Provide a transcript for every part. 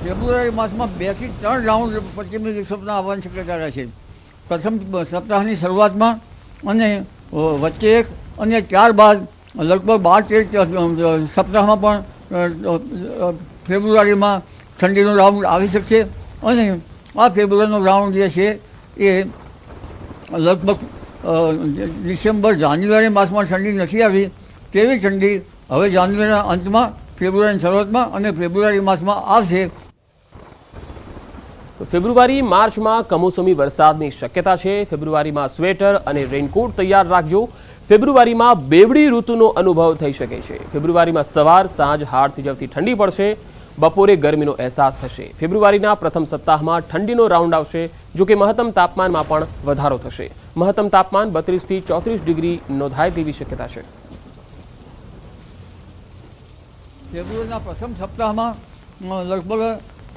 ફેબ્રુઆરી માસમાં 2 થી 3 રાઉન્ડ પશ્ચિમી વિક્ષોભના આવવાની શક્યતા રહે છે. પ્રથમ સપ્તાહની શરૂઆતમાં અને વચ્ચે એક અને ત્યારબાદ લગભગ 12-13 સપ્તાહમાં પણ ફેબ્રુઆરીમાં ઠંડીનો રાઉન્ડ આવી શકશે. અને આ ફેબ્રુઆરીનો રાઉન્ડ જે છે એ લગભગ ડિસેમ્બર જાન્યુઆરી માસમાં ઠંડી નથી આવી તેવી ઠંડી હવે જાન્યુઆરીના અંતમાં, ફેબ્રુઆરીની શરૂઆતમાં અને ફેબ્રુઆરી માસમાં આવશે. ફેબ્રુઆરી માર્ચમાં કમોસમી વરસાદની શક્યતા છે. ફેબ્રુઆરીમાં સ્વેટર અને રેનકોટ તૈયાર રાખજો. ફેબ્રુઆરીમાં બેવડી ઋતુનો અનુભવ થઈ શકે છે. ફેબ્રુઆરીમાં સવાર સાંજ હાડ થીજવતી ઠંડી પડશે. બપોરે ગરમીનો અહેસાસ થશે. ફેબ્રુઆરીના પ્રથમ સપ્તાહમાં ઠંડીનો રાઉન્ડ આવશે. જો કે મહત્તમ તાપમાનમાં પણ વધારો થશે. મહત્તમ તાપમાન 32 થી 34 ડિગ્રી નોંધાય તેવી શક્યતા છે. ફેબ્રુઆરીના પ્રથમ સપ્તાહમાં લગભગ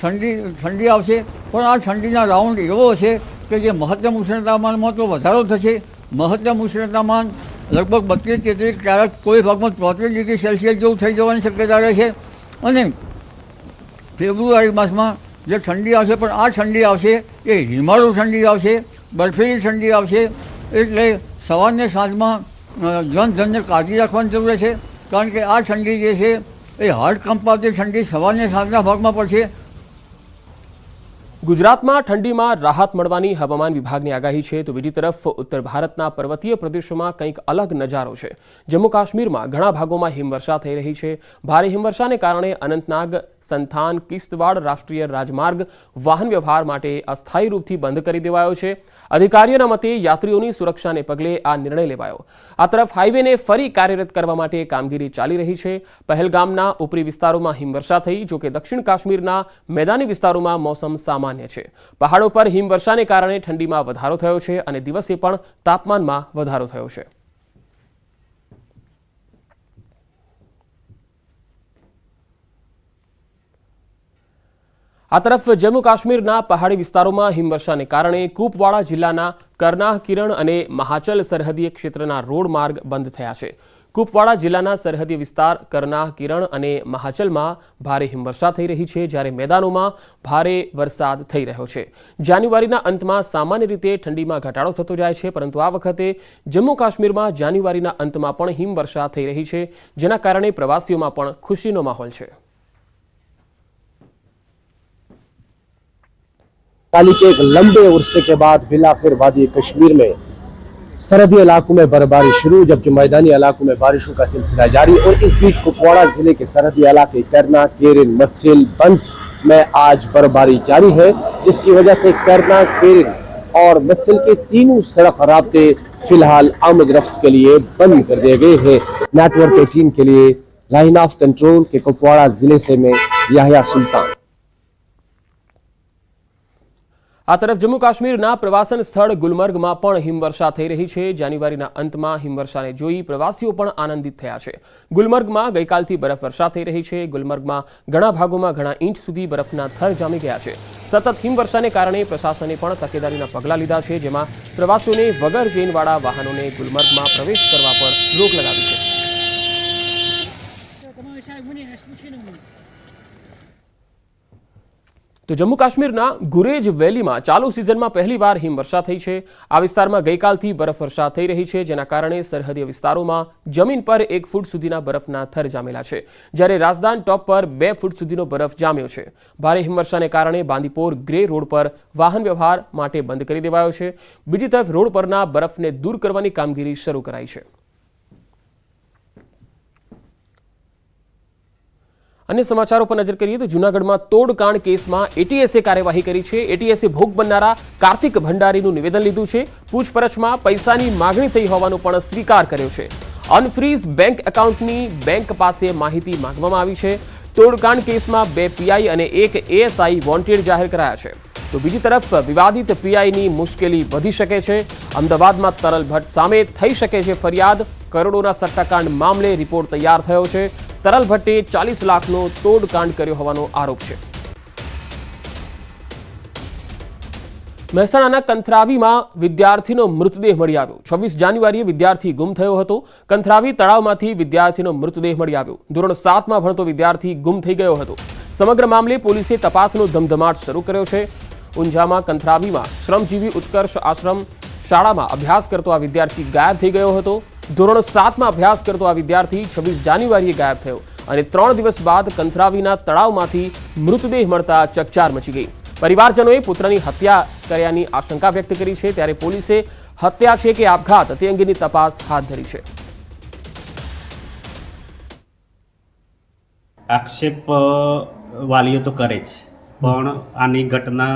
ઠંડી આવશે, પણ આ ઠંડીના રાઉન્ડ એવો હશે કે જે મહત્તમ ઉષ્ણતામાનમાં તો વધારો થશે. મહત્તમ ઉષ્ણતામાન લગભગ 32-33, ક્યારેક કોઈ ભાગમાં 34 ડિગ્રી સેલ્સિયસ જેવું થઈ જવાની શક્યતા રહે છે. અને ફેબ્રુઆરી માસમાં જે ઠંડી આવશે, પણ આ ઠંડી આવશે એ હિમાલુ ઠંડી આવશે, બરફેલી ઠંડી આવશે. એટલે સવારને સાંજમાં જનધનને કાળજી રાખવાની જરૂર છે, કારણ કે આ ઠંડી જે છે એ હાડ કંપાવતી ઠંડી સવારને સાંજના ભાગમાં પડશે. ગુજરાતમાં ઠંડીમાં રાહત મળવાની હવામાન વિભાગની આગાહી છે. તો બીજી તરફ ઉત્તર ભારતના પર્વતીય પ્રદેશોમાં કંઈક અલગ નજારો છે. જમ્મુ કાશ્મીરમાં ઘણા ભાગોમાં હિમવર્ષા થઈ રહી છે. ભારે હિમવર્ષાને કારણે અનંતનાગ, સંથાન, કિશ્તવાડ રાષ્ટ્રીય રાજમાર્ગ વાહન વ્યવહાર માટે અસ્થાયી રૂપથી બંધ કરી દેવાયો છે. અધિકારીઓના મતે યાત્રીઓની સુરક્ષાને પગલે આ નિર્ણય લેવાયો. આ તરફ હાઈવેને ફરી કાર્યરત કરવા માટે કામગીરી ચાલી રહી છે. પહેલગામના ઉપરી વિસ્તારોમાં હિમવર્ષા થઈ. જોકે દક્ષિણ કાશ્મીરના મેદાની વિસ્તારોમાં મોસમ સામાન્ય છે. પહાડો પર હિમવર્ષાને કારણે ઠંડીમાં વધારો થયો છે અને દિવસે પણ તાપમાનમાં વધારો થયો છે. આ તરફ જમ્મુ કાશ્મીરના પહાડી વિસ્તારોમાં હિમવર્ષાને કારણે કુપવાડા જિલ્લાના કરનાહ કિરણ અને મહાચલ સરહદીય ક્ષેત્રના રોડ માર્ગ બંધ થયા છે. કુપવાડા જિલ્લાના સરહદી વિસ્તાર કરનાહ કિરણ અને મહાચલમાં ભારે હિમવર્ષા થઈ રહી છે, જ્યારે મેદાનોમાં ભારે વરસાદ થઈ રહ્યો છે. જાન્યુઆરીના અંતમાં સામાન્ય રીતે ઠંડીમાં ઘટાડો થતો જાય છે, પરંતુ આ વખતે જમ્મુ કાશ્મીરમાં જાન્યુઆરીના અંતમાં પણ હિમવર્ષા થઈ રહી છે, જેના કારણે પ્રવાસીઓમાં પણ ખુશીનો માહોલ છે. ताली के एक लंबे उर्से के बाद फिलहाल फिर वादी कश्मीर में सरहदी इलाकों में बर्फबारी शुरू, जबकि मैदानी इलाकों में बारिशों का सिलसिला जारी. और इस बीच कुपवाड़ा जिले के सरहदी इलाके करना, केरिन, मत्सिल, बंस में आज बर्फबारी जारी है, जिसकी वजह से करना, केरिन और मत्सिल के तीनों सड़क राब्ते फिलहाल आमद रफ्त के लिए बंद कर दिए गए हैं. नेटवर्क 18 के लिए लाइन ऑफ कंट्रोल के कुपवाड़ा जिले से में याहिया सुल्तान. આ તરફ જમ્મુ કાશ્મીરના પ્રવાસન સ્થળ ગુલમર્ગમાં પણ હિમવર્ષા થઈ રહી છે. જાન્યુઆરીના અંતમાં હિમવર્ષાને જોઈ પ્રવાસીઓ પણ આનંદિત થયા છે. ગુલમર્ગમાં ગઈકાલથી બરફવર્ષા થઈ રહી છે. ગુલમર્ગમાં ઘણા ભાગોમાં ઘણા ઇંચ સુધી બરફના થર જામી ગયા છે. સતત હિમવર્ષાને કારણે પ્રશાસને પણ તકેદારીના પગલાં લીધા છે, જેમાં પ્રવાસીઓને વગર ચેનવાળા વાહનોને ગુલમર્ગમાં પ્રવેશ કરવા પર રોક લગાવી છે. તો જમ્મુ કાશ્મીરના ગુરેજ વેલીમાં ચાલુ સિઝનમાં પહેલીવાર હિમવર્ષા થઈ છે. આ વિસ્તારમાં ગઈકાલથી બરફવર્ષા થઈ રહી છે, જેના કારણે સરહદીય વિસ્તારોમાં જમીન પર 1 ફૂટ સુધીના બરફના થર જામેલા છે, જ્યારે રાજધાન ટોપ પર 2 ફૂટ સુધીનો બરફ જામ્યો છે. ભારે હિમવર્ષાને કારણે બાંદીપોર ગ્રે રોડ પર વાહન વ્યવહાર માટે બંધ કરી દેવાયો છે. બીજી તરફ રોડ પરના બરફને દૂર કરવાની કામગીરી શરૂ કરાઈ છે. अन्य समाचारों पर नजर करिए तो जूनागढ़ तोड़कांड केस में एटीएसे कार्यवाही करी है. एटीएसे भोग बननारा कार्तिक भंडारीનું નિવેદન લીધું છે. પૂછપરછમાં પૈસાની માગણી થઈ હોવાનો પણ સ્વીકાર કર્યો છે. અનફ્રીઝ બેંક એકાઉન્ટની બેંક પાસે માહિતી માંગવામાં આવી છે. તોડકાંડ કેસમાં 2 પીઆઈ અને 1 એએસઆઈ વોન્ટેડ જાહેર કરાયા છે. તો બીજી તરફ વિવાદિત પીઆઈની મુશ્કેલી વધી શકે છે. અમદાવાદમાં તરલ ભટ્ટ સામે થઈ શકે છે ફરિયાદ. કરોડોના સટ્ટાકાંડ મામલે રિપોર્ટ તૈયાર થયો છે. તરલ ભટ્ટે 40 લાખનો તોડકાંડ કર્યો હોવાનો આરોપ છે. મહેસાણાના કંથરાવીમાં વિદ્યાર્થીનો મૃતદેહ મળી આવ્યો. 26 જાન્યુઆરીએ વિદ્યાર્થી ગુમ થયો હતો. કંથરાવી તળાવમાંથી વિદ્યાર્થીનો મૃતદેહ મળી આવ્યો. ધોરણ 7માં ભણતો વિદ્યાર્થી ગુમ થઈ ગયો હતો. સમગ્ર મામલે પોલીસે તપાસનો ધમધમાટ શરૂ કર્યો છે. ઊંઝામાં કંથરાવીમાં શ્રમજીવી ઉત્કર્ષ આશ્રમ શાળામાં અભ્યાસ કરતો આ વિદ્યાર્થી ગાયબ થઈ ગયો હતો. ધોરણ 7માં અભ્યાસ કરતો આ વિદ્યાર્થી 26 જાન્યુઆરીએ ગાયબ થયો અને 3 દિવસ બાદ કંથરાવીના તળાવમાંથી મૃતદેહ મળતા ચકચાર મચી ગઈ. પરિવારજનોએ પુત્રની હત્યા કર્યાની આશંકા વ્યક્ત કરી છે, ત્યારે પોલીસે હત્યા છે કે આપઘાત તે અંગેની તપાસ હાથ ધરી છે. આક્ષેપ વાલીઓ તો કરે જ, પણ આની ઘટના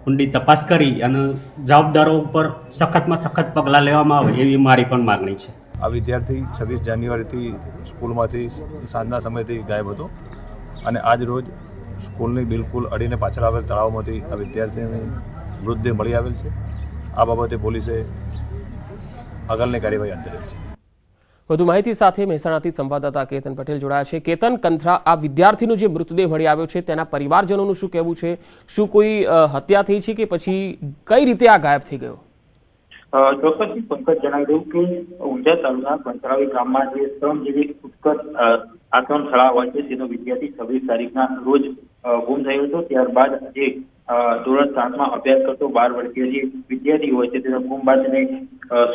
ઊંડી તપાસ કરી અને જવાબદારો ઉપર સખતમાં સખત પગલાં લેવામાં આવે એવી મારી પણ માગણી છે. આ વિદ્યાર્થી 26 જાન્યુઆરીથી સ્કૂલમાંથી સાંજના સમયથી ગાયબ હતો અને આજ રોજ સ્કૂલની બિલકુલ અડીને પાછળ આવેલ તળાવમાંથી આ વિદ્યાર્થીની મૃતદેહ મળી આવેલ છે. આ બાબતે પોલીસે આગળની કાર્યવાહી હાથ ધરેલ છે. વધુ માહિતી સાથે મહેસાણાથી સંવાદદાતા કેતન પટેલ જોડાયા છે. કેતન, કંથરા આ વિદ્યાર્થીનો જે મૃતદેહ મળી આવ્યો છે તેના પરિવારજનોનું શું કહેવું છે? શું કોઈ હત્યા થઈ છે કે પછી કઈ રીતે આ ગાયબ થઈ ગયો? ચોક્કસથી પંકજ જણાવી દઉં કે ઊંઝા તાલુકાના કંથરાવી ગામમાં જે શ્રમજીવી ઉત્કર્ષ આશ્રમ શાળા હોય છે તેનો વિદ્યાર્થી 26 તારીખના રોજ ગુમ થયો હતો. ત્યારબાદ જે ધોરણ 7માં અભ્યાસ કરતો 12 વર્ષીય જે વિદ્યાર્થી હોય છે તેનો ગુમ બાદ તેને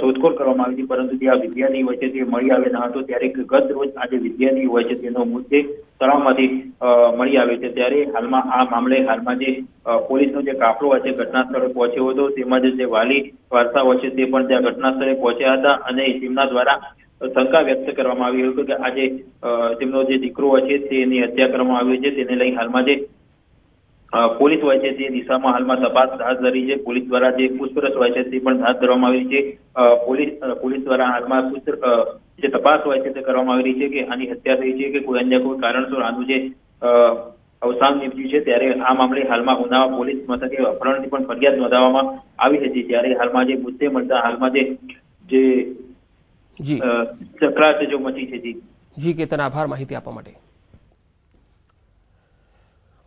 શોધખોળ કરવામાં આવી હતી, પરંતુ જે આ વિદ્યાર્થી હોય છે તે મળી આવ્યો ન હતો. ત્યારે ગત રોજ આ જે વિદ્યાર્થી હોય છે તેનો મૃતદેહ તળાવમાંથી મળી આવ્યો છે. ત્યારે હાલમાં આ મામલે જે પોલીસનો જે કાફલો હોય છે ઘટના સ્થળે પહોંચ્યો હતો, તેમજ જે વાલી વારસા હોય છે તે પણ ત્યાં ઘટના સ્થળે પહોંચ્યા હતા અને તેમના દ્વારા શંકા વ્યક્ત કરવામાં આવી હતી કે આજે તેમનો જે દીકરો હોય છે તેની હત્યા કરવામાં આવી છે. તેને લઈ હાલમાં જે પોલીસ હોય છે તે દિશામાં હાલમાં તપાસ હાથ ધરી છે. પોલીસ દ્વારા જે પૂછપરછ હોય છે તે પણ હાથ ધરવામાં આવી છે. પોલીસ દ્વારા હાલમાં જે તપાસ હોય છે તે કરવામાં આવી રહી છે કે આની હત્યા થઈ છે કે કોઈ અન્ય કોઈ કારણસર આનું જે અવસાન નીપજ્યું છે. ત્યારે આ મામલે હાલમાં ઉનાવા પોલીસ મથકે અપહરણની પણ ફરિયાદ નોંધાવવામાં આવી હતી. ત્યારે હાલમાં જે મૃતદેહ મળતા હાલમાં જે ચકરાટ જો મચી છે. જી કેતન, આભાર માહિતી આપવા માટે.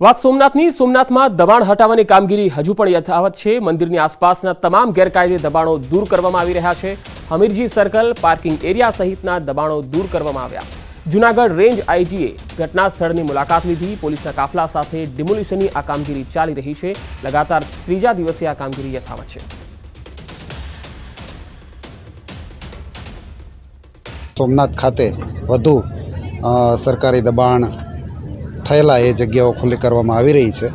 વાત સોમનાથની. સોમનાથમાં દબાણ હટાવવાની કામગીરી હજુ પણ યથાવત છે. મંદિરની આસપાસના તમામ ગેરકાયદે દબાણો દૂર કરવામાં આવી રહ્યા છે. હમીરજી સર્કલ, પાર્કિંગ એરિયા સહિતના દબાણો દૂર કરવામાં આવ્યા. જૂનાગઢ રેન્જ આઈજીએ ઘટના સ્થળની મુલાકાત લીધી. પોલીસના કાફલા સાથે ડિમોલિશનની આ કામગીરી ચાલી રહી છે. લગાતાર 3જા દિવસે આ કામગીરી યથાવત છે. સોમનાથ ખાતે વધુ સરકારી દબાણ થયેલા એ જગ્યાઓ ખુલ્લી કરવામાં આવી રહી છે.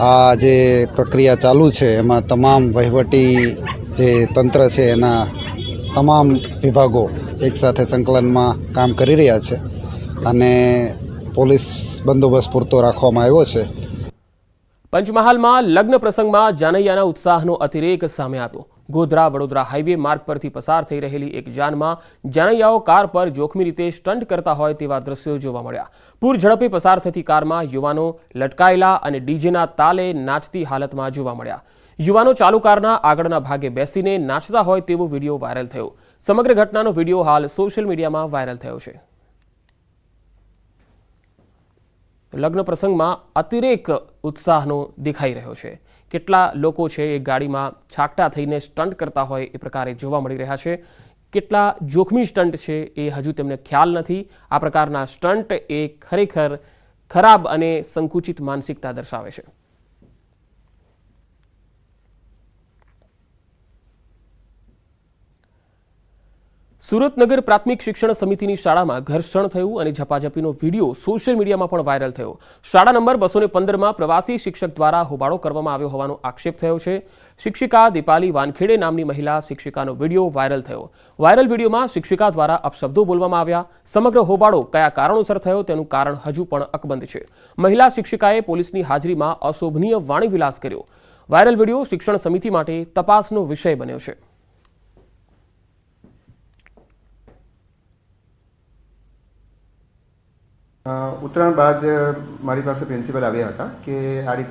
આ જે પ્રક્રિયા ચાલુ છે એમાં તમામ વહીવટી જે તંત્ર છે એના તમામ વિભાગો એકસાથે સંકલનમાં કામ કરી રહ્યા છે અને પોલીસ બંદોબસ્ત પૂરતો રાખવામાં આવ્યો છે. પંચમહાલમાં લગ્ન પ્રસંગમાં જાનૈયાના ઉત્સાહનો અતિરેક સામે આવ્યો. ગોધરા વડોદરા હાઈવે માર્ગ પરથી પસાર થઈ રહેલી એક જાનમાં જાનૈયાઓ કાર પર જોખમી રીતે સ્ટન્ટ કરતા હોય તેવા દ્રશ્યો જોવા મળ્યા. પૂર ઝડપે પસાર થતી કારમાં યુવાનો લટકાયેલા અને ડીજેના તાલે નાચતી હાલતમાં જોવા મળ્યા. યુવાનો ચાલુ કારના આગળના ભાગે બેસીને નાચતા હોય તેવો વિડીયો વાયરલ થયો. સમગ્ર ઘટનાનો વિડીયો હાલ સોશિયલ મીડિયામાં વાયરલ થયો છે. લગ્ન પ્રસંગમાં અતિરેક ઉત્સાહનો દેખાઈ રહ્યો છે. કેટલા લોકો છે એ ગાડીમાં છાકટા થઈને સ્ટન્ટ કરતા હોય એ પ્રકારે જોવા મળી રહ્યા છે. કેટલા જોખમી સ્ટન્ટ છે એ હજુ તેમને ખ્યાલ નથી. આ પ્રકારના સ્ટન્ટ એ ખરેખર ખરાબ અને સંકુચિત માનસિકતા દર્શાવે છે. સુરતનગર પ્રાથમિક શિક્ષણ સમિતિની શાળામાં ઘર્ષણ થયું અને ઝપાઝપીનો વિડીયો સોશિયલ મીડિયામાં પણ વાયરલ થયો. શાળા નંબર 215માં પ્રવાસી શિક્ષક દ્વારા હોબાળો કરવામાં આવ્યો હોવાનો આક્ષેપ થયો છે. શિક્ષિકા દીપાલી વાનખેડે નામની મહિલા શિક્ષિકાનો વિડીયો વાયરલ થયો. વાયરલ વિડીયોમાં શિક્ષિકા દ્વારા અપશબ્દો બોલવામાં આવ્યા. સમગ્ર હોબાળો કયા કારણોસર થયો તેનું કારણ હજુ પણ અકબંધ છે. મહિલા શિક્ષિકાએ પોલીસની હાજરીમાં અશોભનીય વાણીવિલાસ કર્યો. વાયરલ વિડીયો શિક્ષણ સમિતિ માટે તપાસનો વિષય બન્યો છે. ઉત્તરાયણ બાદ મારી પાસે પ્રિન્સિપલ આવ્યા હતા કે આ રીતે